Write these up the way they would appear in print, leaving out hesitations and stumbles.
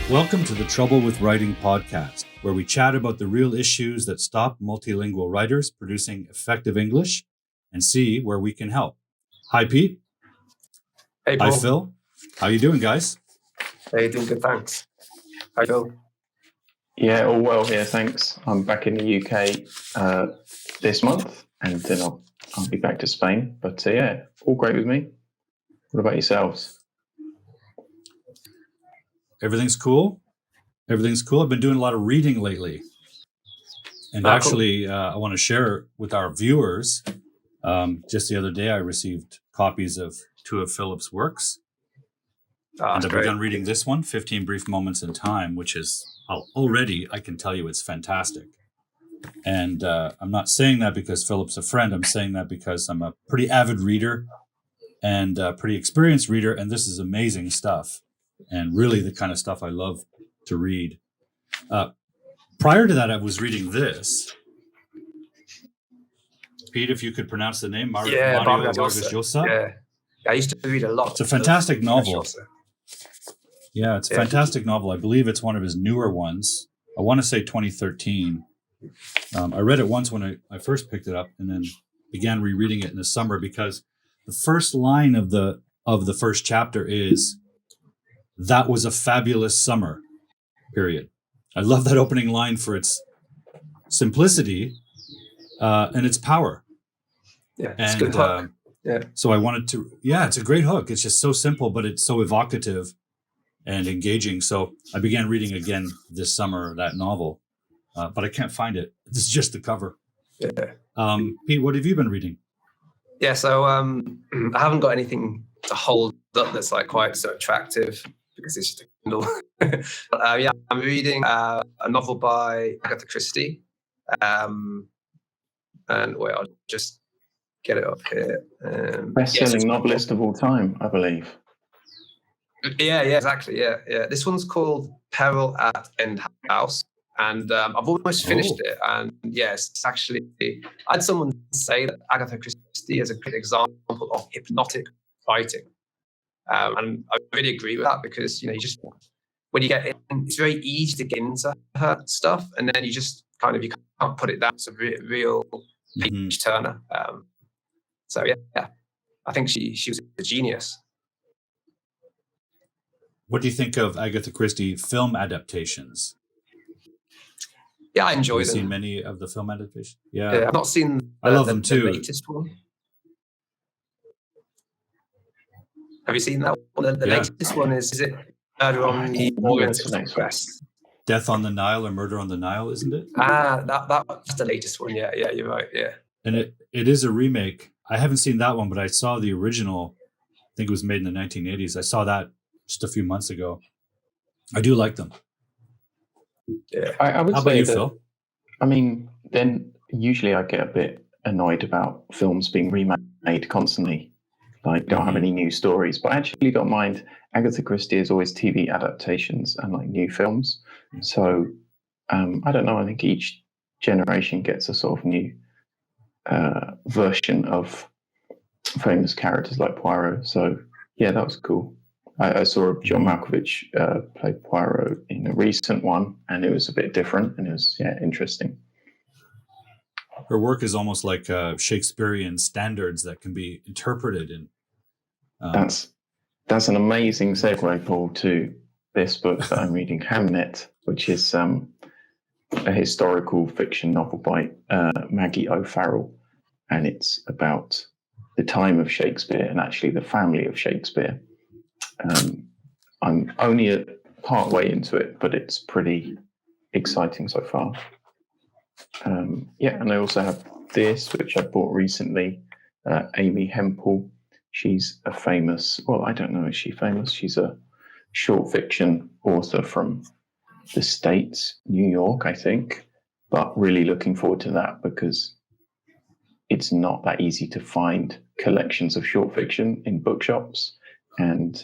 Welcome to the Trouble with Writing podcast, where we chat about the real issues that stop multilingual writers producing effective English and see where we can help. Hi, Pete. Hey, Paul. Hi, Phil. How you doing, guys? Hey, doing good, thanks. How you doing? Yeah, all well here, thanks. I'm back in the UK this month, and then I'll be back to Spain. But yeah, all great with me. What about yourselves? Everything's cool? Everything's cool. I've been doing a lot of reading lately. And actually, I want to share with our viewers, just the other day, I received copies of two of Philip's works. And I've begun reading this one, 15 Brief Moments in Time, which is already, I can tell you, it's fantastic. And I'm not saying that because Philip's a friend. I'm saying that because I'm a pretty avid reader and a pretty experienced reader. And this is amazing stuff. And really the kind of stuff I love to read. Prior to that, I was reading this. Pete, if you could pronounce the name, Mario Vargas Llosa. Yeah, I used to read a lot. It's a fantastic novel. Yeah, it's a fantastic novel. I believe it's one of his newer ones. I want to say 2013. I read it once when I first picked it up and then began rereading it in the summer because the first line of the first chapter is, "That was a fabulous summer," period. I love that opening line for its simplicity and its power. Yeah, it's a good hook. So I wanted to, it's a great hook. It's just so simple, but it's so evocative and engaging. So I began reading again this summer, that novel, but I can't find it. This is just the cover. Yeah. Pete, what have you been reading? Yeah, so I haven't got anything to hold up that's like quite so attractive because it's just a Kindle. But, I'm reading a novel by Agatha Christie. And wait, I'll just get it up here. Best-selling novelist of all time, I believe. Yeah, exactly. Yeah. This one's called Peril at End House. And I've almost finished it. And yes, it's actually, I had someone say that Agatha Christie is a great example of hypnotic writing. And I really agree with that because, you just, when you get in, it's very easy to get into her stuff. And then you just you can't put it down. It's a real page turner. So yeah, I think she was a genius. What do you think of Agatha Christie film adaptations? Yeah, I enjoy them. Have you seen many of the film adaptations? Yeah, I've not seen I love them too. The latest one. Have you seen that one? The latest one is it Murder on the Orient Express? Death on the Nile or Murder on the Nile, isn't it? That's the latest one. Yeah, you're right. Yeah. And it is a remake. I haven't seen that one, but I saw the original. I think it was made in the 1980s. I saw that just a few months ago. I do like them. Yeah. I would How say about you, that, Phil? I mean, then usually I get a bit annoyed about films being remade constantly. Like, don't have any new stories. But I actually don't mind. Agatha Christie is always TV adaptations and like new films. So I don't know. I think each generation gets a sort of new version of famous characters like Poirot. So yeah, that was cool. I saw John Malkovich play Poirot in a recent one, and it was a bit different, and it was interesting. Her work is almost like Shakespearean standards that can be interpreted. And that's an amazing segue, Paul, to this book that I'm reading, Hamnet, which is a historical fiction novel by Maggie O'Farrell, and it's about the time of Shakespeare and actually the family of Shakespeare. I'm only part way into it, but it's pretty exciting so far. And I also have this, which I bought recently, Amy Hempel. She's a famous, well, I don't know, is she famous? She's a short fiction author from the States, New York, I think, but really looking forward to that because it's not that easy to find collections of short fiction in bookshops. And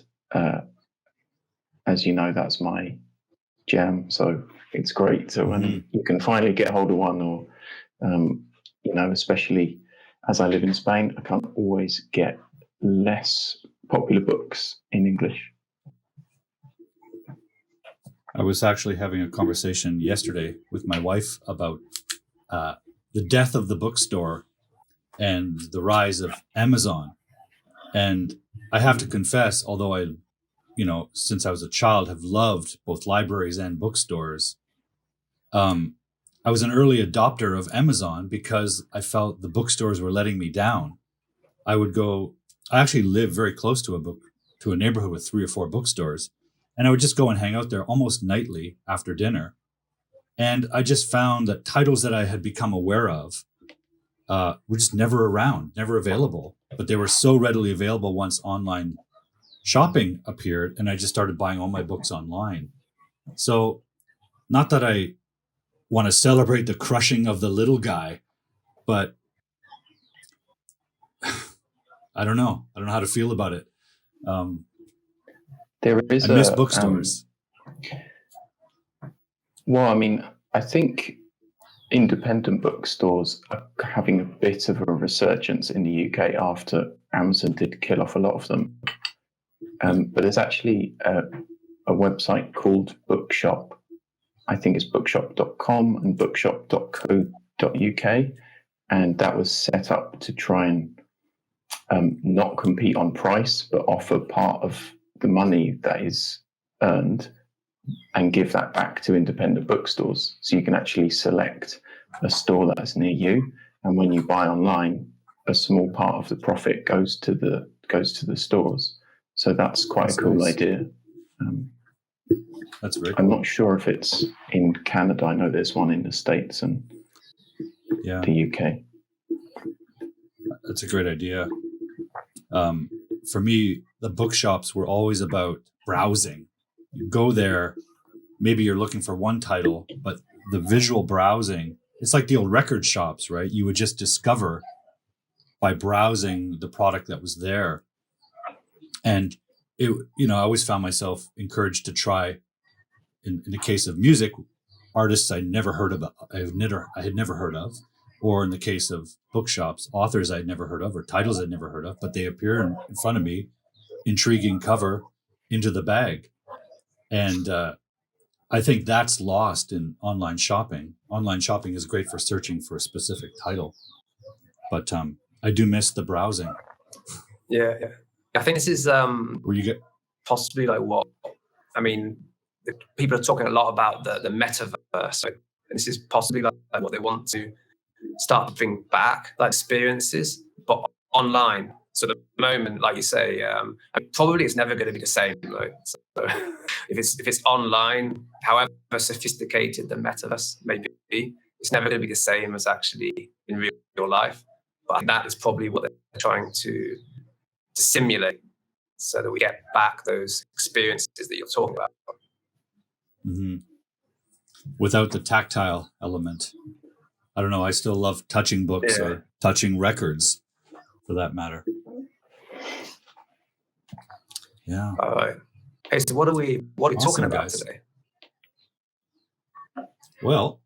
as you know, that's my jam. So it's great. So when you can finally get hold of one, or, especially as I live in Spain, I can't always get less popular books in English. I was actually having a conversation yesterday with my wife about the death of the bookstore and the rise of Amazon. And I have to confess, although I, since I was a child, have loved both libraries and bookstores, I was an early adopter of Amazon because I felt the bookstores were letting me down. I actually live very close to a neighborhood with 3 or 4 bookstores. And I would just go and hang out there almost nightly after dinner. And I just found that titles that I had become aware of were just never around, never available. But they were so readily available once online shopping appeared, and I just started buying all my books online. So not that I want to celebrate the crushing of the little guy, but I don't know. I don't know how to feel about it. There is I miss bookstores. Well, I mean, I think independent bookstores are having a bit of a resurgence in the UK after Amazon did kill off a lot of them. But there's actually a website called Bookshop. I think it's bookshop.com and bookshop.co.uk. And that was set up to try and not compete on price, but offer part of the money that is earned and give that back to independent bookstores. So you can actually select a store that's near you. And when you buy online, a small part of the profit goes to the stores. So that's quite a cool idea. That's very cool. I'm not sure if it's in Canada. I know there's one in the States and the UK. That's a great idea. For me, the bookshops were always about browsing. You go there, maybe you're looking for one title, but the visual browsing, it's like the old record shops, right? You would just discover by browsing the product that was there. And I always found myself encouraged to try, in the case of music, artists I had never heard of, or in the case of bookshops, authors I'd never heard of, or titles I'd never heard of, but they appear in front of me, intriguing cover, into the bag. And I think that's lost in online shopping. Online shopping is great for searching for a specific title, but I do miss the browsing. Yeah. I think this is where you get possibly like what I mean. People are talking a lot about the metaverse. So this is possibly like what they want to start to bring back, like experiences, but online. So the moment, like you say, probably it's never going to be the same. Right? So if it's online, however sophisticated the metaverse may be, it's never going to be the same as actually in real life. But I think that is probably what they're trying to simulate, so that we get back those experiences that you're talking about. Mm-hmm. Without the tactile element. I don't know. I still love touching books or touching records, for that matter. Yeah. All right. Hey, so what are we talking about today? Well,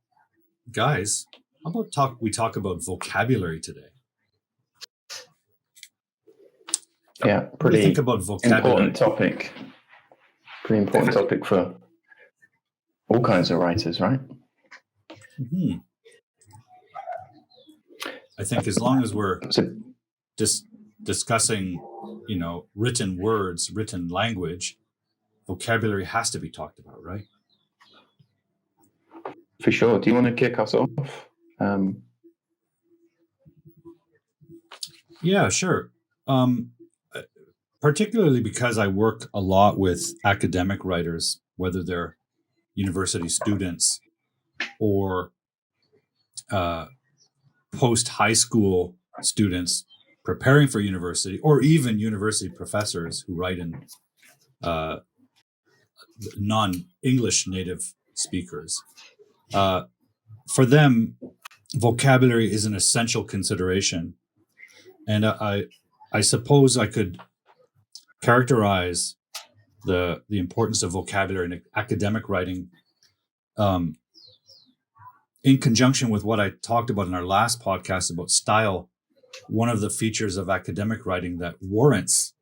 guys, how about we talk about vocabulary today? Yeah, pretty think about vocabulary? Important topic. Pretty important topic for all kinds of writers, right? Mm-hmm. I think as long as we're just discussing, written words, written language, vocabulary has to be talked about, right? For sure. Do you want to kick us off? Yeah, sure. Particularly because I work a lot with academic writers, whether they're university students or post-high school students preparing for university, or even university professors who write in non-English native speakers. For them, vocabulary is an essential consideration. And I suppose I could characterize the importance of vocabulary in academic writing in conjunction with what I talked about in our last podcast about style. One of the features of academic writing that warrants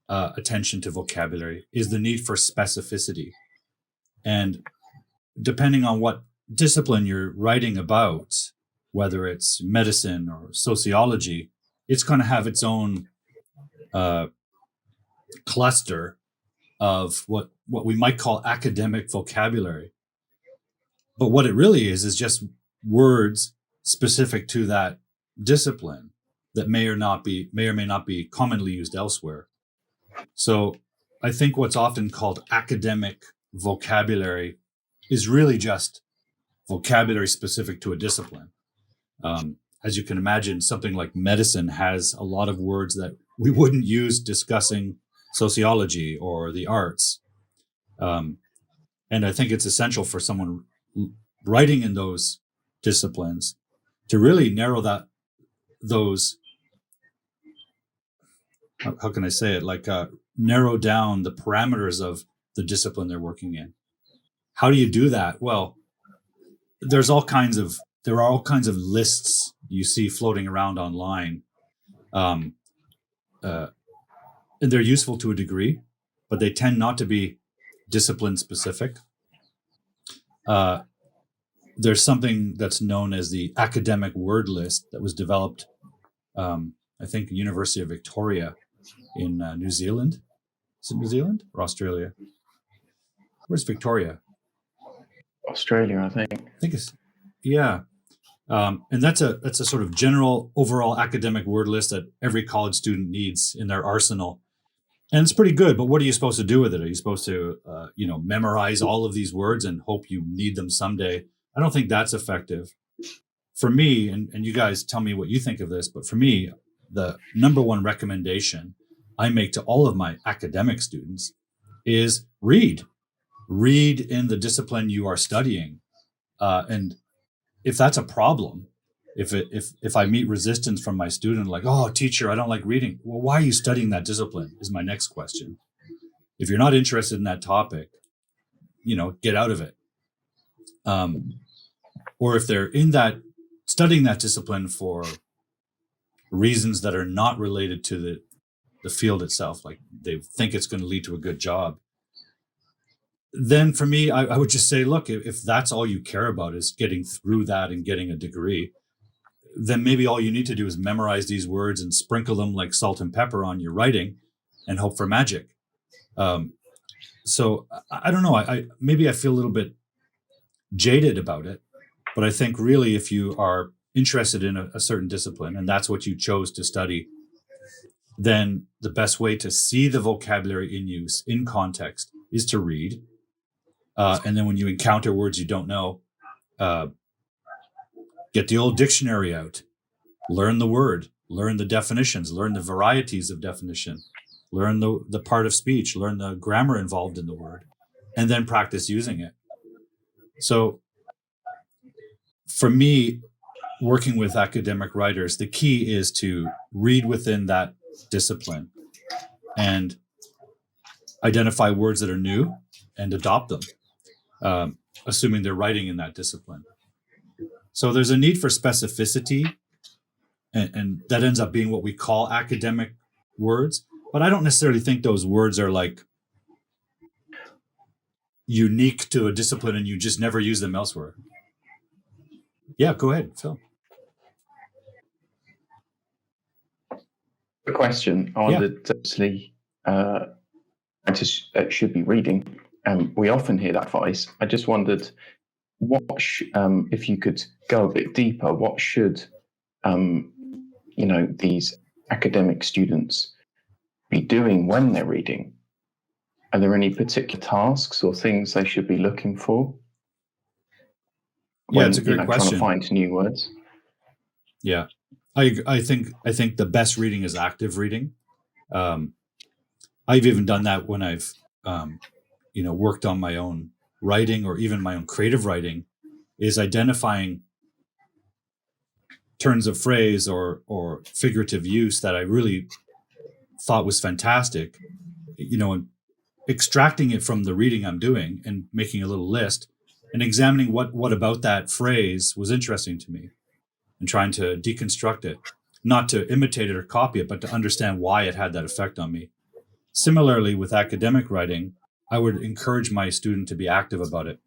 attention to vocabulary is the need for specificity. And depending on what discipline you're writing about, whether it's medicine or sociology, it's going to have its own cluster of what we might call academic vocabulary. But what it really is just words specific to that discipline that may or may not be commonly used elsewhere. So I think what's often called academic vocabulary is really just vocabulary specific to a discipline. As you can imagine, something like medicine has a lot of words that we wouldn't use discussing sociology or the arts. And I think it's essential for someone writing in those disciplines to really narrow those, how can I say it, narrow down the parameters of the discipline they're working in. How do you do that? Well, there are all kinds of lists you see floating around online. And they're useful to a degree, but they tend not to be discipline specific. There's something that's known as the academic word list that was developed, I think, University of Victoria in New Zealand. Is it New Zealand or Australia? Where's Victoria? Australia, I think. I think it's, yeah. And that's a sort of general overall academic word list that every college student needs in their arsenal. And it's pretty good, but what are you supposed to do with it? Are you supposed to, memorize all of these words and hope you need them someday? I don't think that's effective. For me, and you guys tell me what you think of this, but for me, the number one recommendation I make to all of my academic students is read. Read in the discipline you are studying. And if that's a problem, if I meet resistance from my student, like, oh, teacher, I don't like reading. Well, why are you studying that discipline is my next question. If you're not interested in that topic, get out of it. Or if they're studying that discipline for reasons that are not related to the field itself, like they think it's going to lead to a good job, then for me, I would just say, look, if that's all you care about is getting through that and getting a degree, then maybe all you need to do is memorize these words and sprinkle them like salt and pepper on your writing and hope for magic. So I don't know. Maybe I feel a little bit jaded about it, but I think really if you are interested in a certain discipline and that's what you chose to study, then the best way to see the vocabulary in use in context is to read. And then when you encounter words you don't know, get the old dictionary out, learn the word, learn the definitions, learn the varieties of definition, learn the part of speech, learn the grammar involved in the word, and then practice using it. So for me, working with academic writers, the key is to read within that discipline and identify words that are new and adopt them, assuming they're writing in that discipline. So there's a need for specificity, and that ends up being what we call academic words. But I don't necessarily think those words are like unique to a discipline and you just never use them elsewhere. Yeah, go ahead, Phil. The question I wondered, obviously, scientists should be reading. We often hear that advice. I just wondered, if you could go a bit deeper, what should these academic students be doing when they're reading? Are there any particular tasks or things they should be looking for? Yeah, it's a great question. Trying to find new words. Yeah, I think the best reading is active reading. I've even done that when I've worked on my own writing or even my own creative writing, is identifying turns of phrase or figurative use that I really thought was fantastic, and extracting it from the reading I'm doing and making a little list and examining what about that phrase was interesting to me and trying to deconstruct it, not to imitate it or copy it, but to understand why it had that effect on me. Similarly, with academic writing, I would encourage my student to be active about it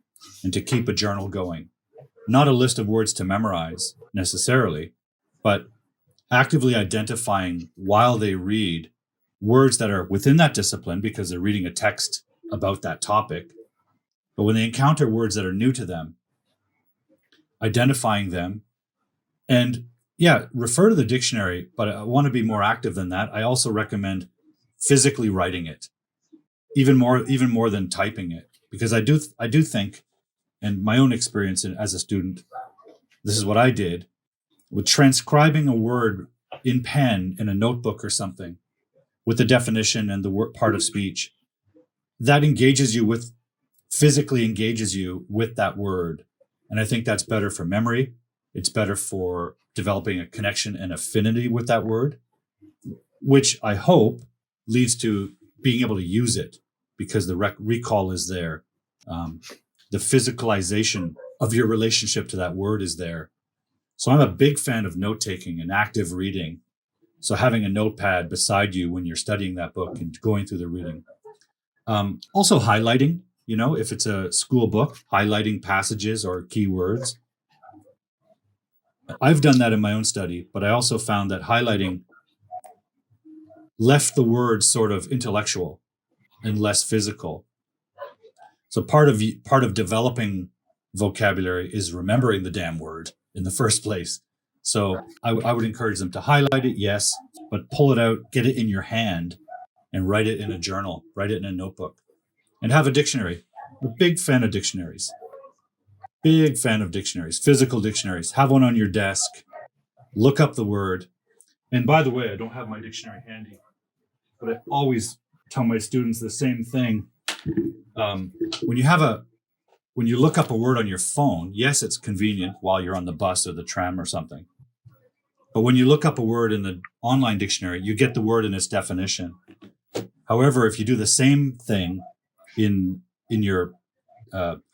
and to keep a journal going. Not a list of words to memorize necessarily, but actively identifying while they read words that are within that discipline because they're reading a text about that topic. But when they encounter words that are new to them, identifying them, and refer to the dictionary, but I want to be more active than that. I also recommend physically writing it, even more than typing it, because I do think, and my own experience as a student, this is what I did with transcribing a word in pen in a notebook or something with the definition and the word part of speech that physically engages you with that word. And I think that's better for memory. It's better for developing a connection and affinity with that word, which I hope leads to being able to use it because the recall is there. The physicalization of your relationship to that word is there. So I'm a big fan of note-taking and active reading. So having a notepad beside you when you're studying that book and going through the reading. Also highlighting, if it's a school book, highlighting passages or keywords. I've done that in my own study, but I also found that highlighting left the words sort of intellectual and less physical. So part of developing vocabulary is remembering the damn word in the first place. So I would encourage them to highlight it, yes, but pull it out, get it in your hand, and write it in a journal, write it in a notebook, and have a dictionary. I'm a big fan of dictionaries. Big fan of dictionaries, physical dictionaries. Have one on your desk. Look up the word. And by the way, I don't have my dictionary handy, but I always tell my students the same thing. When you look up a word on your phone, yes, it's convenient while you're on the bus or the tram or something. But when you look up a word in the online dictionary, you get the word in its definition. However, if you do the same thing in your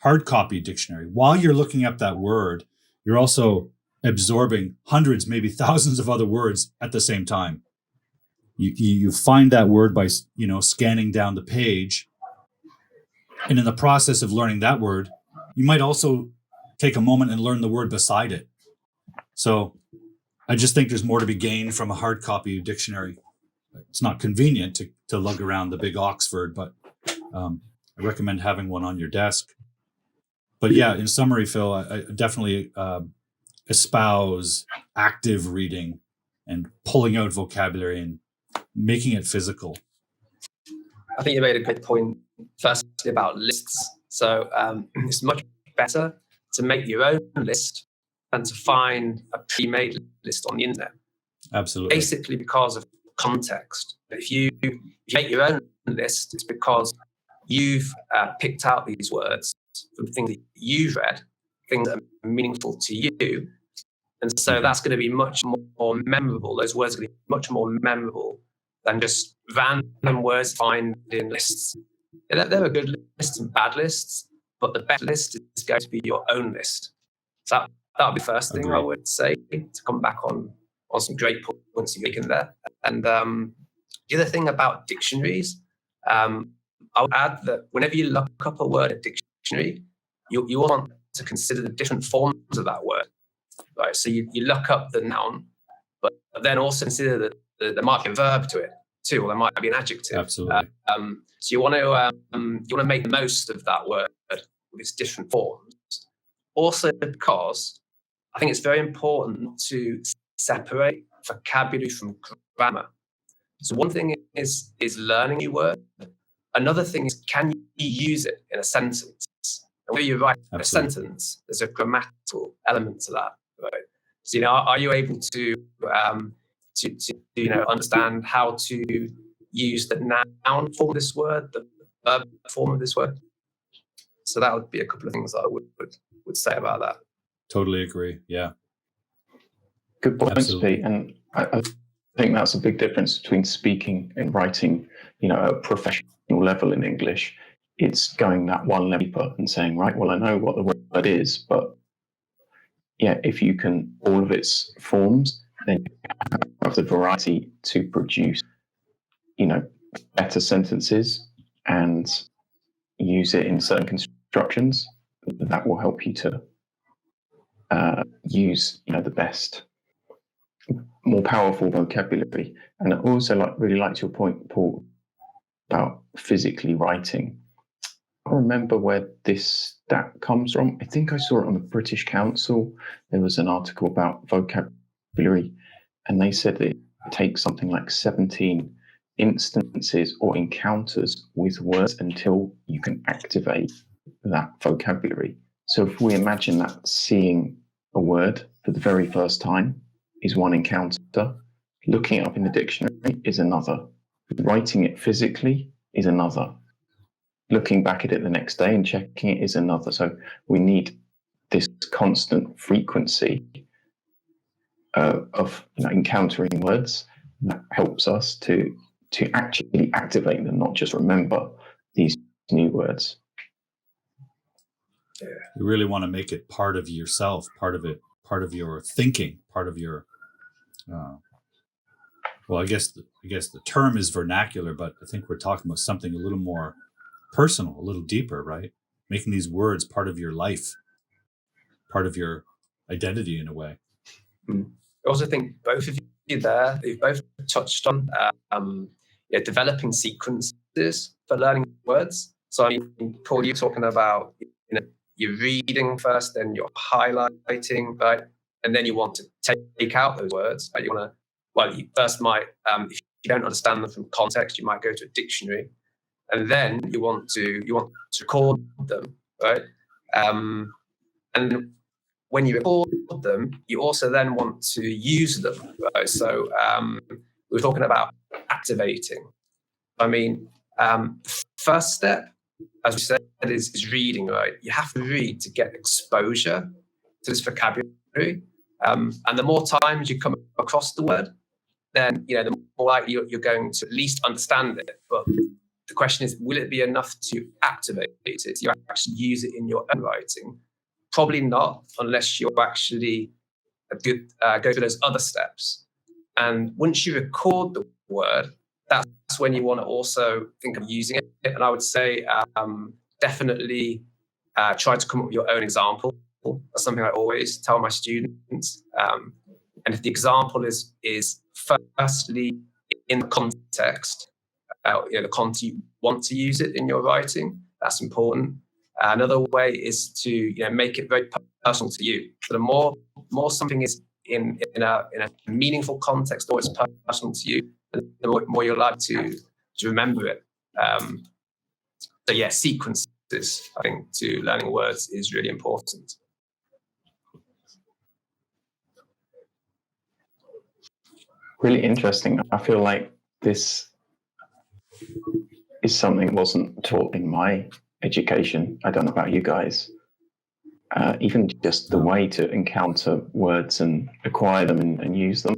hard copy dictionary, while you're looking up that word, you're also absorbing hundreds, maybe thousands of other words at the same time. You find that word by scanning down the page. And in the process of learning that word, you might also take a moment and learn the word beside it. So I just think there's more to be gained from a hard copy dictionary. It's not convenient to lug around the big Oxford, but I recommend having one on your desk. But yeah, in summary, Phil, I definitely espouse active reading and pulling out vocabulary and making it physical. I think you made a good point, firstly, about lists. So it's much better to make your own list than to find a pre-made list on the internet. Absolutely. Basically because of context. If you make your own list, it's because you've picked out these words from things that you've read, things that are meaningful to you. And so that's going to be much more memorable. Those words are going to be much more memorable than just random words find in lists. There are good lists and bad lists, but the best list is going to be your own list. So that would be the first thing I would say, to come back on some great points you're making there. And the other thing about dictionaries, I would add that whenever you look up a word in a dictionary, you want to consider the different forms of that word. Right? So you look up the noun, but then also consider there might be a verb to it too, or there might be an adjective. Absolutely. So you want to make the most of that word with its different forms. Also, because I think it's very important to separate vocabulary from grammar. So one thing is learning a new word. Another thing is, can you use it in a sentence? And when you write a sentence, there's a grammatical element to that, right? So are you able to understand how to use the noun form of this word, the verb form of this word? So that would be a couple of things I would say about that. Totally agree. Yeah. Good points, Absolutely. Pete. And I think that's a big difference between speaking and writing, at a professional level in English. It's going that one level deeper and saying, right, well, I know what the word is, but yeah, if you can, all of its forms, then you have the variety to produce, better sentences and use it in certain constructions, that will help you to use the best, more powerful vocabulary. And I also really liked your point, Paul, about physically writing. I don't remember where this stat comes from. I think I saw it on the British Council. There was an article about vocabulary, and they said that it takes something like 17 instances or encounters with words until you can activate that vocabulary. So if we imagine that seeing a word for the very first time is one encounter, looking it up in the dictionary is another, writing it physically is another, looking back at it the next day and checking it is another. So we need this constant frequency of encountering words that helps us to actually activate them, not just remember these new words. You really want to make it part of yourself, part of your thinking, part of your. Well, I guess the term is vernacular, but I think we're talking about something a little more personal, a little deeper, right? Making these words part of your life, part of your identity in a way. I also think both of you there, you've both touched on developing sequences for learning words. So, I mean, Paul, you're talking about you're reading first, then you're highlighting, right? And then you want to take out those words. Right? You first might, if you don't understand them from context, you might go to a dictionary, and then you want to record them, right? And when you record them, you also then want to use them, right? So we're talking about activating. I mean, first step, as we said, is reading, right? You have to read to get exposure to this vocabulary. And the more times you come across the word, then the more likely you're going to at least understand it. But the question is, will it be enough to activate it? You actually use it in your own writing? Probably not, unless you actually go through those other steps. And once you record the word, that's when you want to also think of using it. And I would say definitely try to come up with your own example. That's something I always tell my students. And if the example is firstly in the context, the content you want to use it in your writing, that's important. Another way is to make it very personal to you. So the more something is in a meaningful context, or it's personal to you, the more you're likely to remember it. So sequences, I think, to learning words is really important. Really interesting. I feel like this is something that wasn't taught in my education. I don't know about you guys. Even just the way to encounter words and acquire them and use them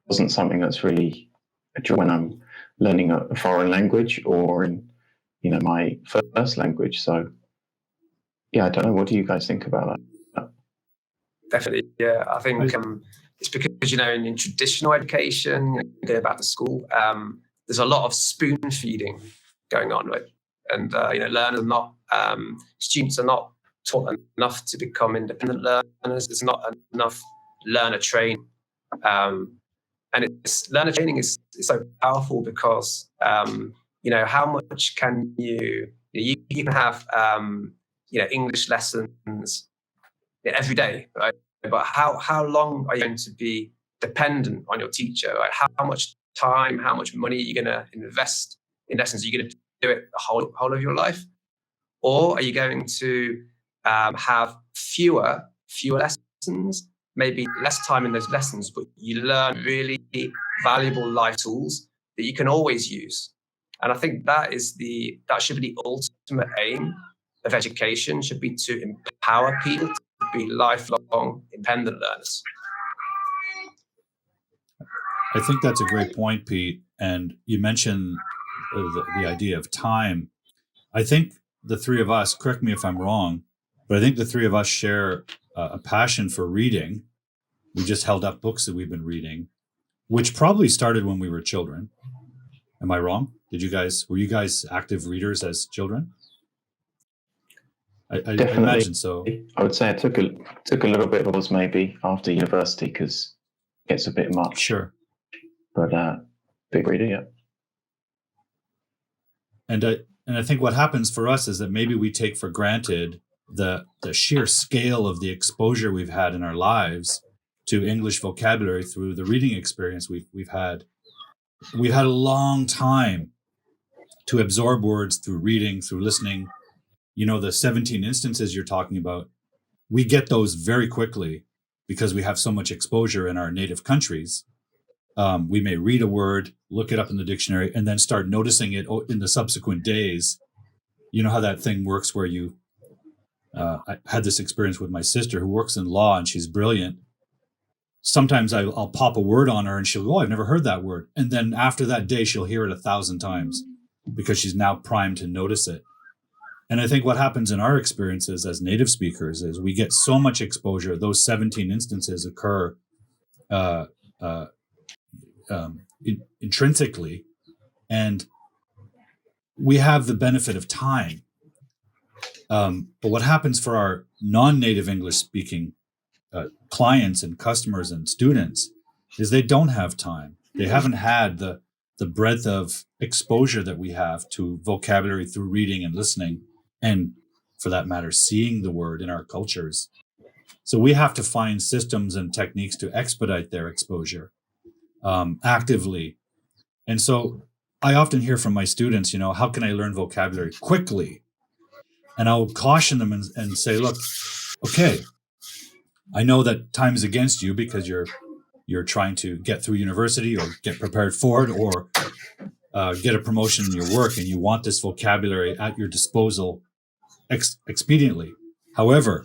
wasn't something that's really a joy when I'm learning a foreign language or in my first language. So I don't know. What do you guys think about that? Definitely, yeah. I think it's because in traditional education, you go back to school, there's a lot of spoon feeding going on, right? And learners are not, students are not taught enough to become independent learners. There's not enough learner training, and learner training is so powerful because how much can you can have English lessons every day, right? But how long are you going to be dependent on your teacher, right? How much time, how much money are you going to invest in lessons? Are you going to do it the whole of your life? Or are you going to have fewer lessons, maybe less time in those lessons, but you learn really valuable life tools that you can always use? And I think that should be the ultimate aim of education, should be to empower people to be lifelong independent learners. I think that's a great point, Pete. And you mentioned the idea of time. I think the three of us, correct me if I'm wrong, but I think the three of us share a passion for reading. We just held up books that we've been reading, which probably started when we were children. Am I wrong? Were you guys active readers as children? I Definitely. imagine so. I would say it took a little bit of a pause maybe after university because it gets a bit much. Sure. But big reader, yeah. And I think what happens for us is that maybe we take for granted the sheer scale of the exposure we've had in our lives to English vocabulary through the reading experience we've had. We've had a long time to absorb words through reading, through listening. You know, the 17 instances you're talking about, we get those very quickly because we have so much exposure in our native countries. We may read a word, look it up in the dictionary, and then start noticing it in the subsequent days. You know how that thing works where I had this experience with my sister who works in law and she's brilliant. Sometimes I'll pop a word on her and she'll go, oh, I've never heard that word. And then after that day, she'll hear it 1,000 times because she's now primed to notice it. And I think what happens in our experiences as native speakers is we get so much exposure. Those 17 instances occur intrinsically, and we have the benefit of time. But what happens for our non-native English speaking clients and customers and students is they don't have time. They haven't had the breadth of exposure that we have to vocabulary through reading and listening, and for that matter, seeing the word in our cultures. So we have to find systems and techniques to expedite their exposure actively. And so I often hear from my students, how can I learn vocabulary quickly? And I'll caution them and say, look, okay, I know that time is against you because you're trying to get through university or get prepared for it or get a promotion in your work, and you want this vocabulary at your disposal expediently. However,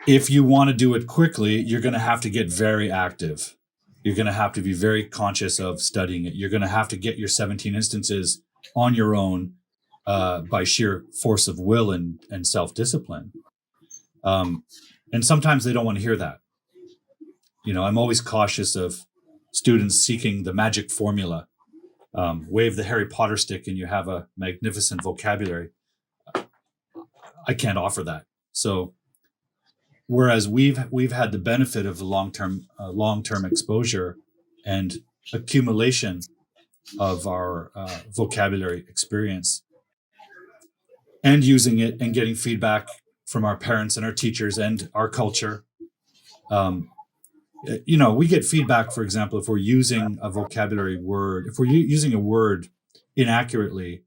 if you want to do it quickly, you're going to have to get very active. You're going to have to be very conscious of studying it. You're going to have to get your 17 instances on your own by sheer force of will and self-discipline. And sometimes they don't want to hear that. I'm always cautious of students seeking the magic formula. Wave the Harry Potter stick and you have a magnificent vocabulary. I can't offer that. So whereas we've had the benefit of the long-term exposure and accumulation of our vocabulary experience and using it and getting feedback from our parents and our teachers and our culture. We get feedback, for example, if we're using a vocabulary word, if we're using a word inaccurately,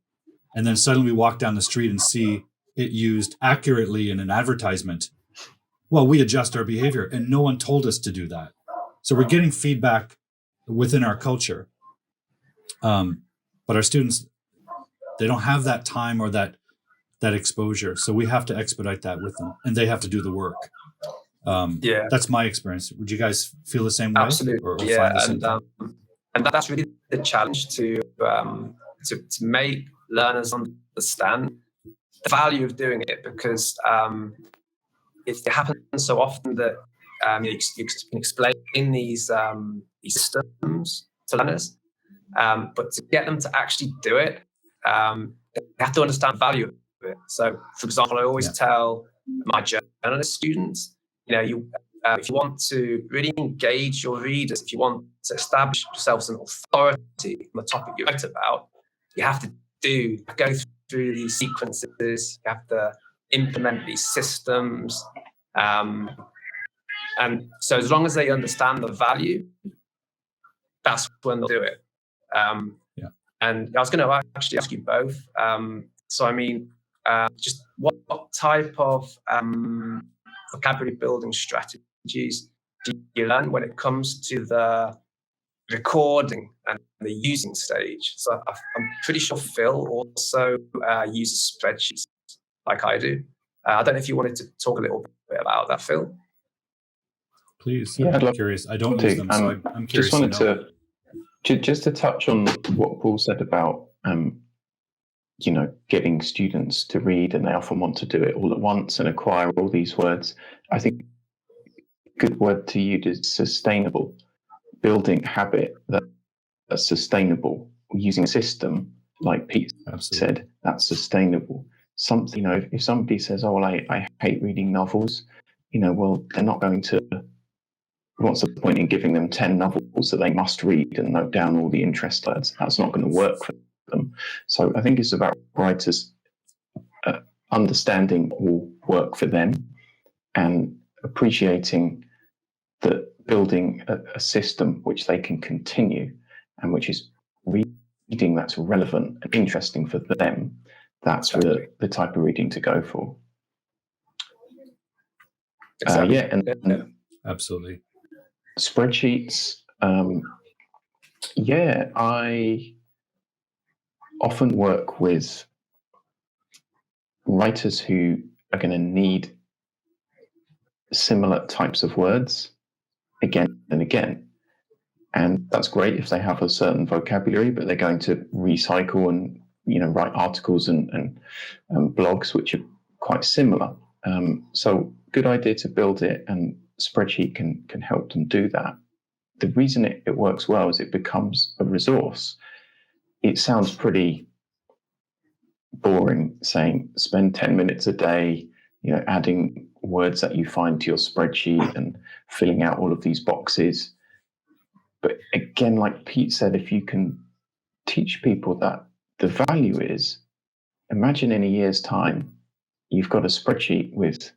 and then suddenly we walk down the street and see it used accurately in an advertisement, well, we adjust our behavior, and no one told us to do that. So we're getting feedback within our culture. But our students, they don't have that time or that exposure. So we have to expedite that with them, and they have to do the work. That's my experience. Would you guys feel the same way? Absolutely. Or yeah, find the same and that's really the challenge to make learners understand the value of doing it, because it happens so often that you can explain these systems to learners, but to get them to actually do it, they have to understand the value of it. So, for example, I always tell my journalist students, if you want to really engage your readers, if you want to establish yourself as an authority on the topic you write about, you have to go through these sequences, you have to implement these systems. And so as long as they understand the value, that's when they'll do it. And I was going to actually ask you both. Just what type of vocabulary building strategies do you learn when it comes to the recording and the using stage? So I'm pretty sure Phil also uses spreadsheets like I do. I don't know if you wanted to talk a little bit about that, Phil. Please. Yeah, I'm curious. I don't use them, so I'm curious. Just wanted to touch on what Paul said about getting students to read, and they often want to do it all at once and acquire all these words. I think a good word to use is sustainable. Building habit that's sustainable using a system, like Pete said, that's sustainable. Something, if somebody says, "Oh, well, I hate reading novels," well, they're not going to. What's the point in giving them 10 novels that they must read and note down all the interest words? That's not going to work for them. So I think it's about writers understanding what will work for them and appreciating that building a system which they can continue and which is reading that's relevant and interesting for them. That's the type of reading to go for. Exactly. And absolutely. Spreadsheets. I often work with writers who are going to need similar types of words again and again. And that's great if they have a certain vocabulary, but they're going to recycle and write articles and blogs which are quite similar. So good idea to build it, and Spreadsheet can help them do that. The reason it works well is it becomes a resource. It sounds pretty boring saying spend 10 minutes a day, adding words that you find to your spreadsheet and filling out all of these boxes. But again, like Pete said, if you can teach people that the value is, imagine in a year's time, you've got a spreadsheet with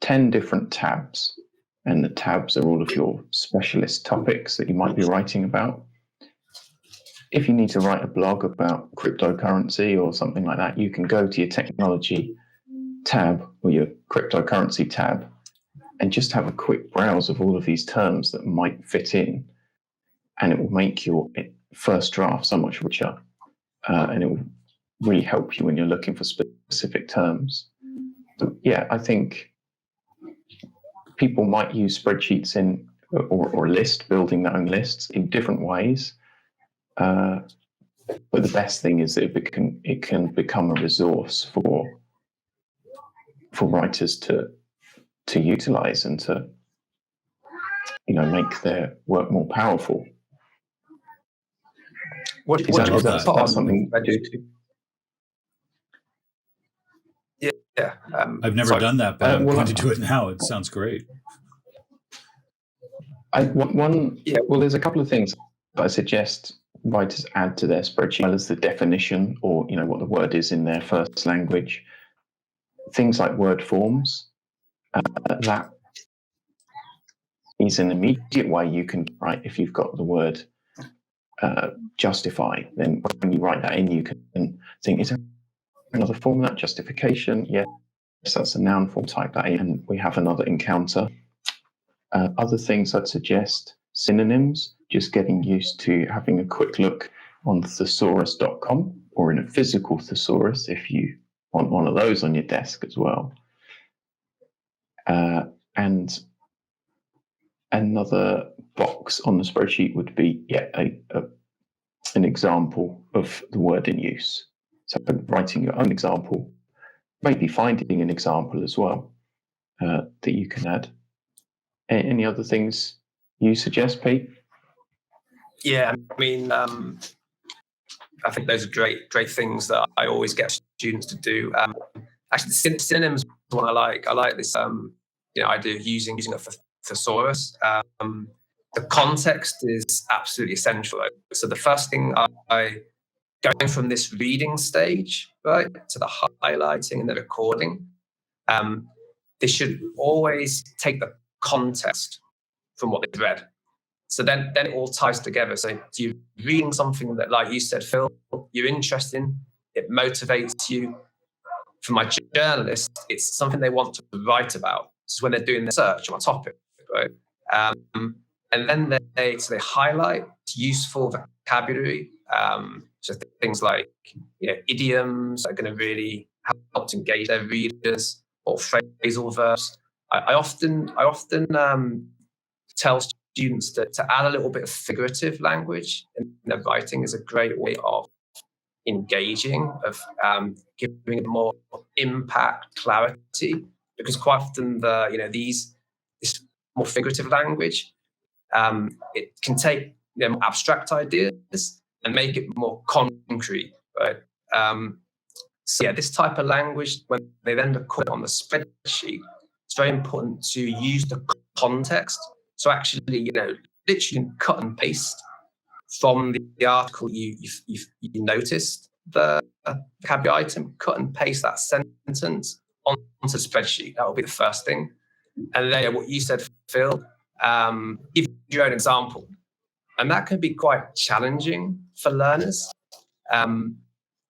10 different tabs, and the tabs are all of your specialist topics that you might be writing about. If you need to write a blog about cryptocurrency or something like that, you can go to your technology tab or your cryptocurrency tab and just have a quick browse of all of these terms that might fit in, and it will make your first draft so much richer, and it will really help you when you're looking for specific terms. So, I think people might use spreadsheets or list building their own lists in different ways. But the best thing is that it can become a resource for writers to utilize and to make their work more powerful. Is that something I do too? Yeah. I've never done that, but I'm going to do it now. It sounds great. There's a couple of things that I suggest writers add to their spreadsheet, as well as the definition or what the word is in their first language. Things like word forms. That is an immediate way you can write. If you've got the word justify, then when you write that in, you can think, is there another form of that? Justification? Yes, that's a noun form. Type that in, and we have another encounter. Other things I'd suggest: synonyms. Just getting used to having a quick look on thesaurus.com or in a physical thesaurus if you want one of those on your desk as well. And another box on the spreadsheet would be an example of the word in use. So writing your own example, maybe finding an example as well that you can add. Any other things you suggest, Pete? Yeah, I mean, I think those are great things that I always get students to do. Actually, the synonyms one I like. I like this. Idea of using a thesaurus. The context is absolutely essential. So the first thing going from this reading stage, right, to the highlighting and the recording, they should always take the context from what they've read. So then it all ties together. So you're reading something that, like you said, Phil, you're interested in, it motivates you. For my journalists, it's something they want to write about. So when they're doing the search on a topic, right? And then they highlight useful vocabulary. So things like idioms are going to really help to engage their readers, or phrasal verbs. I often tell students to add a little bit of figurative language in their writing is a great way of engaging, of giving it more impact, clarity, because quite often this more figurative language, it can take more abstract ideas and make it more concrete, right? So yeah, this type of language, when they then record it on the spreadsheet, it's very important to use the context. So actually, literally you can cut and paste from the article you noticed the vocabulary item, cut and paste that sentence onto the spreadsheet. That will be the first thing. And then what you said, Phil, give your own example. And that can be quite challenging for learners.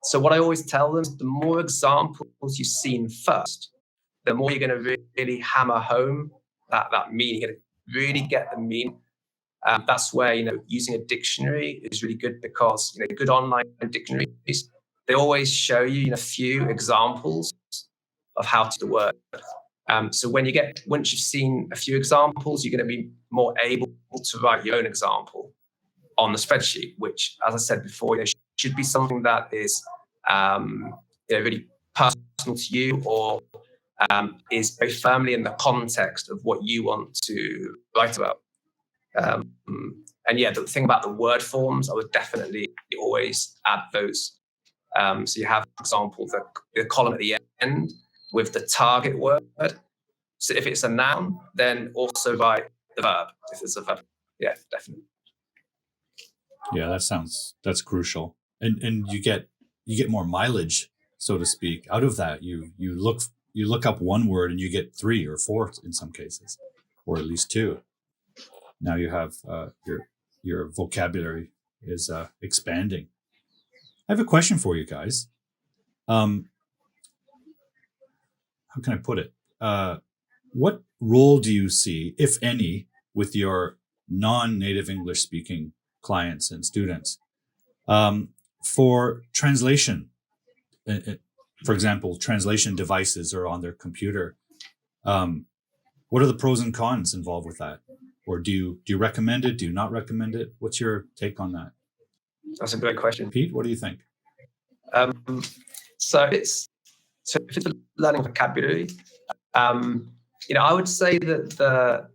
So what I always tell them is the more examples you've seen first, the more you're going to really hammer home that meaning, you're going to really get the meaning. That's where, using a dictionary is really good, because, good online dictionaries, they always show you, a few examples of how to the word. So once you've seen a few examples, you're going to be more able to write your own example on the spreadsheet, which, as I said before, should be something that is really personal to you, or is very firmly in the context of what you want to write about. And yeah, the thing about the word forms, I would definitely always add those. So you have, for example, the column at the end with the target word. So if it's a noun, then also write the verb if it's a verb. Yeah, definitely. Yeah, that's crucial. And you get more mileage, so to speak, out of that. You look up one word and you get 3 or 4 in some cases, or at least 2. Now you have your vocabulary is expanding. I have a question for you guys. How can I put it? What role do you see, if any, with your non-native English speaking clients and students for translation? For example, translation devices are on their computer. What are the pros and cons involved with that? Or do you recommend it? Do you not recommend it? What's your take on that? That's a great question. Pete, what do you think? So if it's learning vocabulary, I would say that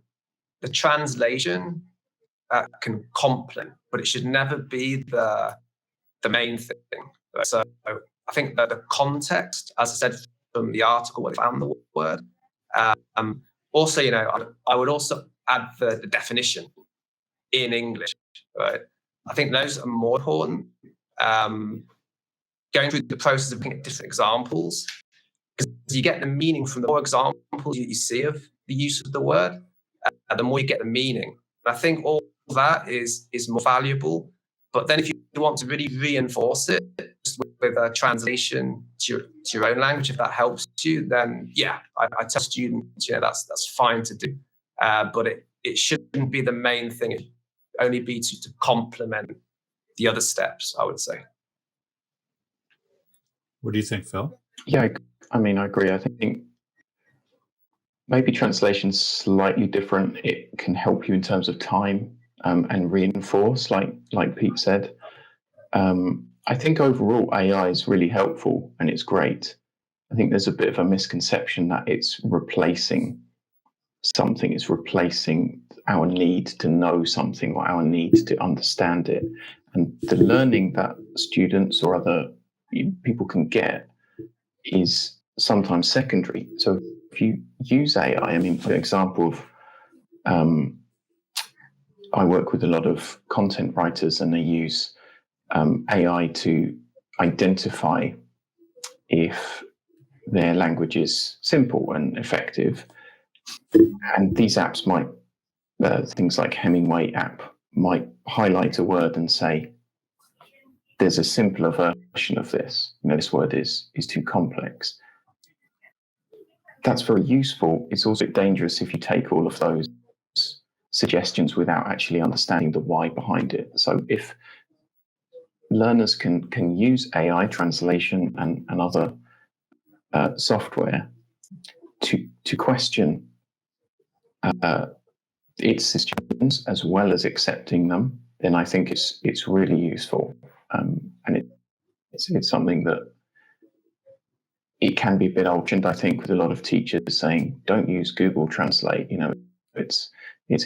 the translation can complement, but it should never be the main thing. So I think that the context, as I said from the article, where I found the word. Also, I would also add the definition in English. Right? I think those are more important. Going through the process of looking at different examples, because you get the meaning from the more examples you see of the use of the word, the more you get the meaning. And I think all that is more valuable. But then if you want to really reinforce it just with a translation to your own language, if that helps you, then yeah, I tell students, that's fine to do. But it shouldn't be the main thing. It should only be to complement the other steps, I would say. What do you think, Phil? Yeah, I agree. I think maybe translation's slightly different. It can help you in terms of time and reinforce, like Pete said. I think overall AI is really helpful and it's great. I think there's a bit of a misconception that it's replacing something. It's replacing our need to know something or our need to understand it. And the learning that students or other people can get is sometimes secondary. So if you use AI, for example, I work with a lot of content writers and they use AI to identify if their language is simple and effective. And these apps might, things like Hemingway app, might highlight a word and say, there's a simpler version of this. This word is too complex. That's very useful. It's also dangerous if you take all of those suggestions without actually understanding the why behind it. So if learners can use AI translation and other software to question its suggestions as well as accepting them, then I think it's really useful. And it's something that it can be a bit ultramed, I think, with a lot of teachers saying, don't use Google Translate, it's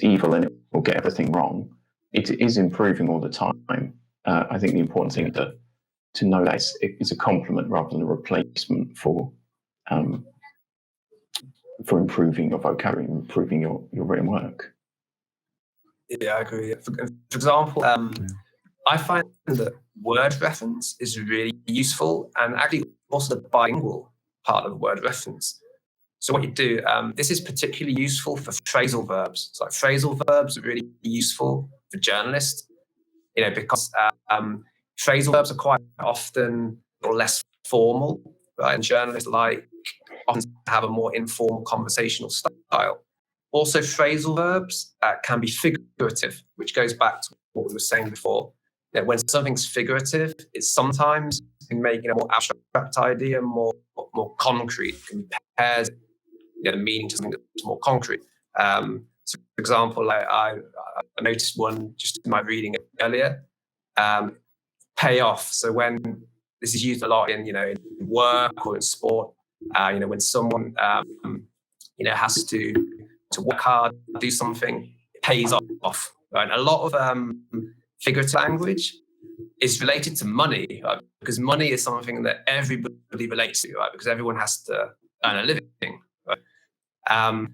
evil and it will get everything wrong. It is improving all the time. I think the important thing to know that it's a complement rather than a replacement for improving your vocabulary, improving your written work. Yeah, I agree. For example, I find that word reference is really useful, and actually also the bilingual part of the word reference. So what you do, this is particularly useful for phrasal verbs. So like phrasal verbs are really useful for journalists, because phrasal verbs are quite often or less formal, right? And journalists often have a more informal conversational style. Also, phrasal verbs can be figurative, which goes back to what we were saying before. That when something's figurative, it sometimes can make a more abstract idea more concrete, compares the meaning to something that's more concrete. So, for example, I noticed one just in my reading earlier. Pay off. So when this is used a lot in work or in sport, when someone has to work hard, do something, it pays off. Right? A lot of figurative language is related to money, right? Because money is something that everybody relates to, right? Because everyone has to earn a living. Right?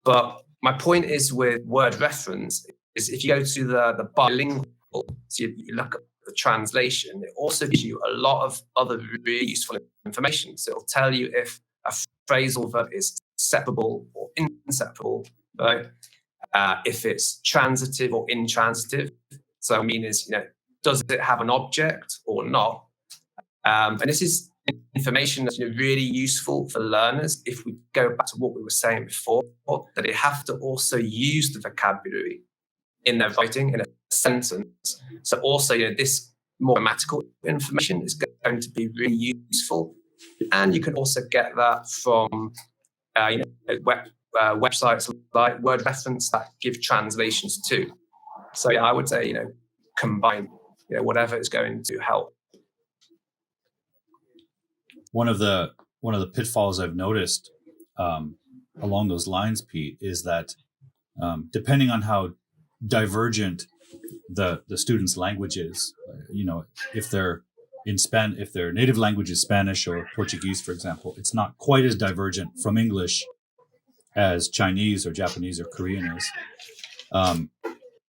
But my point is with word reference is if you go to the bilingual, so you look at the translation, it also gives you a lot of other really useful information. So it'll tell you if a phrasal verb is separable or inseparable, right? If it's transitive or intransitive. So I mean does it have an object or not? And this is information that's really useful for learners if we go back to what we were saying before, that they have to also use the vocabulary in their writing in a sentence. So also, this more grammatical information is going to be really useful. And you can also get that from websites like Word Reference that give translations too. So I would say, combine whatever is going to help. One of the pitfalls I've noticed along those lines, Pete, is that depending on how divergent the student's language is, if their native language is Spanish or Portuguese, for example, it's not quite as divergent from English as Chinese or Japanese or Korean is.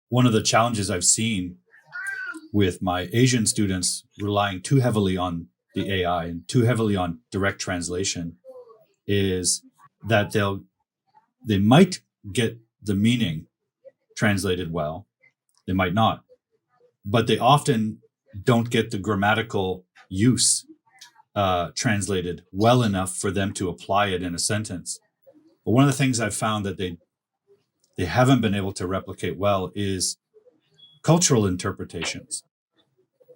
One of the challenges I've seen with my Asian students relying too heavily on the AI and too heavily on direct translation is that they might get the meaning translated well, they might not, but they often don't get the grammatical use translated well enough for them to apply it in a sentence. But one of the things I've found that they haven't been able to replicate well is cultural interpretations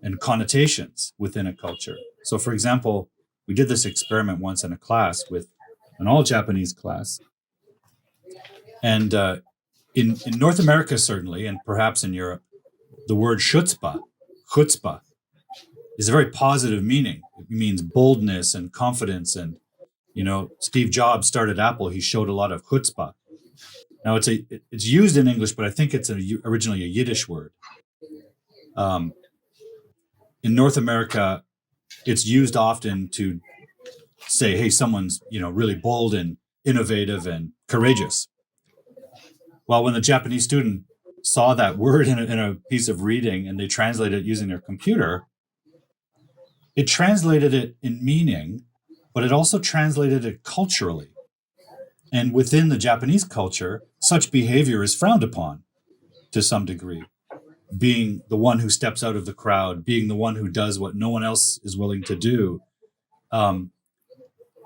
and connotations within a culture. So, for example, we did this experiment once in a class with an all Japanese class. And in North America, certainly, and perhaps in Europe, the word chutzpah is a very positive meaning. It means boldness and confidence. And, Steve Jobs started Apple. He showed a lot of chutzpah. Now it's used in English, but I think it's originally a Yiddish word. In North America, it's used often to say, hey, someone's, really bold and innovative and courageous. Well, when the Japanese student saw that word in a piece of reading and they translated it using their computer, it translated it in meaning, but it also translated it culturally. And within the Japanese culture, such behavior is frowned upon to some degree. Being the one who steps out of the crowd, being the one who does what no one else is willing to do.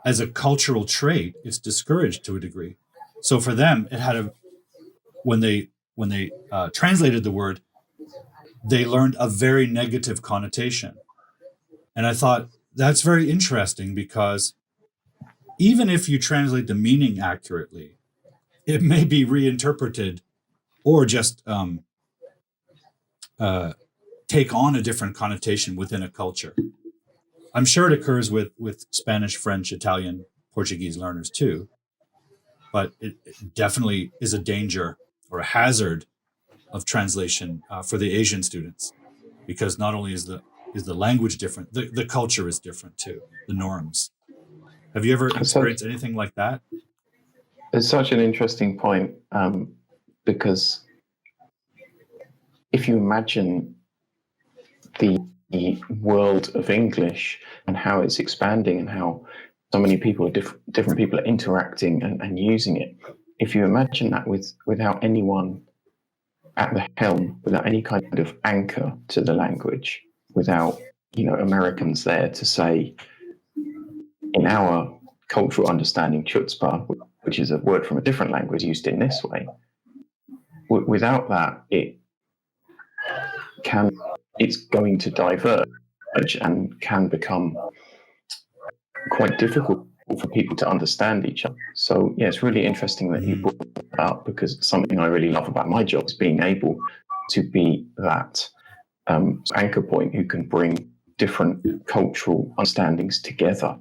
As a cultural trait, it's discouraged to a degree. So for them, it had when they translated the word, they learned a very negative connotation. And I thought that's very interesting because even if you translate the meaning accurately, it may be reinterpreted or just take on a different connotation within a culture. I'm sure it occurs with Spanish, French, Italian, Portuguese learners too, but it definitely is a danger or a hazard of translation for the Asian students. because not only is the language different, the culture is different too, the norms. Have you ever experienced anything like that? It's such an interesting point, because if you imagine the world of English and how it's expanding and how so many people, different people are interacting and using it, if you imagine that without anyone at the helm, without any kind of anchor to the language, without Americans there to say, in our cultural understanding, chutzpah, which is a word from a different language used in this way, without that, it's going to diverge and can become quite difficult for people to understand each other. So yeah, it's really interesting that you brought that up, because it's something I really love about my job is being able to be that anchor point who can bring different cultural understandings together.